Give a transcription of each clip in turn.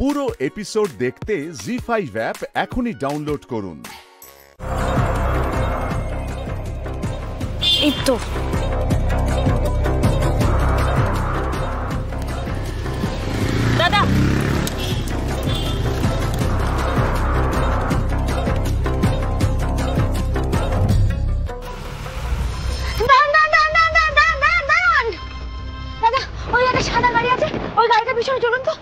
পুরো এপিসোড দেখতে জি5 অ্যাপ এখনই ডাউনলোড করুন। এই তো দাদা, দাদা ওই একটা সাদা গাড়ি আছে, ওই গাড়িটা পিছনে চলুন তো।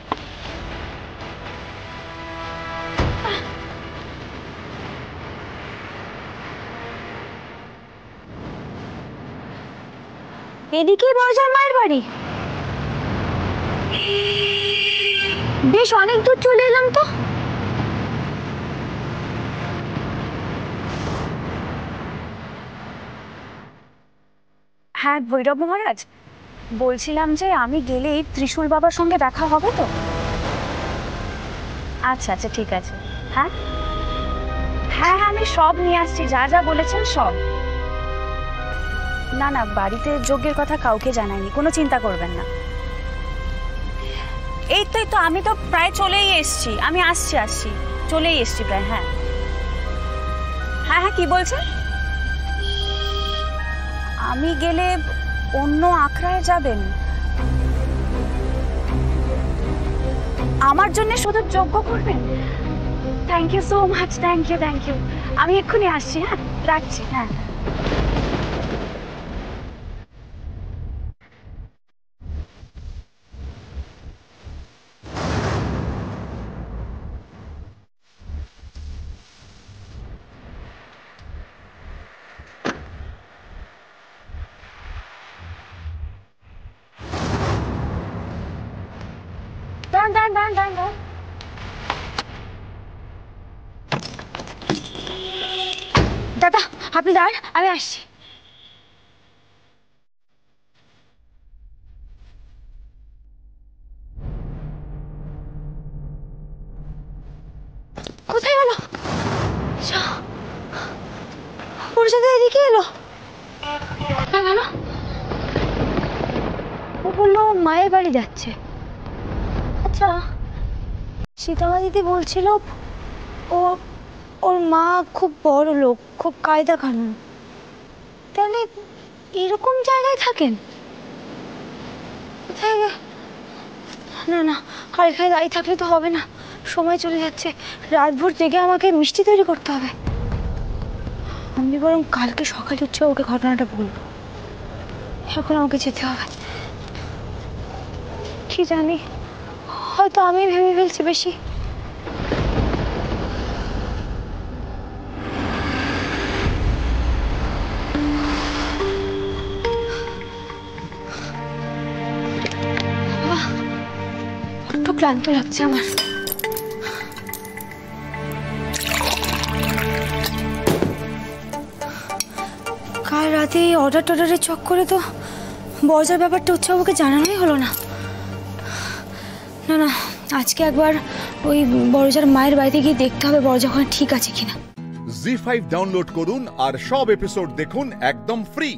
এদিকেই বড়জার মায়ের বাড়ি। বেশ অনেক দূর চলে এলাম তো। হ্যাঁ ভৈরব মহারাজ, বলছিলাম যে আমি গেলেই ত্রিশূল বাবার সঙ্গে দেখা হবে তো? আচ্ছা আচ্ছা ঠিক আছে। হ্যাঁ হ্যাঁ হ্যাঁ আমি সব নিয়ে আসছি, যা যা বলেছেন সব। না না, বাড়িতে যজ্ঞের কথা কাউকে জানাইনি, কোনো চিন্তা করবেন না। এই তো আমি তো প্রায় চলেই এসছি, আমি আসছি চলেই এসছি প্রায়। হ্যাঁ হ্যাঁ হ্যাঁ কি বলছেন? আমি গেলে অন্য আখড়ায় যাবেন? আমার জন্য শুধু যজ্ঞ করবেন? Thank you so much, thank you. আমি এক্ষুনি আসছি, হ্যাঁ রাখছি। হ্যাঁ দাঁড়ান। দাদা আপনি দাঁড়ান, আমি আসছি। কোথায় গেল? ওর সাথে এদিকে এলো কেন? ও বললো মায়ের বাড়ি যাচ্ছে। আচ্ছা, সীতামা দিদি বলছিল ওর মা খুব বড় লোক, খুব কায়দা কানুন। তাহলে এরকম জায়গায় থাকেন? কোথায়? না আর এখানে দাঁড়িয়ে থাকলে তো হবে না, সময় চলে যাচ্ছে। রাতভর জেগে আমাকে মিষ্টি তৈরি করতে হবে। আমি বরং কালকে সকালে উঠছে ওকে ঘটনাটা বলবো। এখন আমাকে যেতে হবে। কি জানি, হয়তো আমি ভেবে ফেলছি বেশি। বড্ড ক্লান্ত লাগছে আমার। কাল রাতে অর্ডারের চক্করে তো বড়জার ব্যাপারটা উৎসবকে জানানোই হলো না। না আজকে একবার ওই বড়জার মায়ের বাড়িতে গিয়ে দেখতে হবে বড়জা ওখানে ঠিক আছে কিনা। জি5 ডাউনলোড করুন আর সব এপিসোড দেখুন একদম ফ্রি।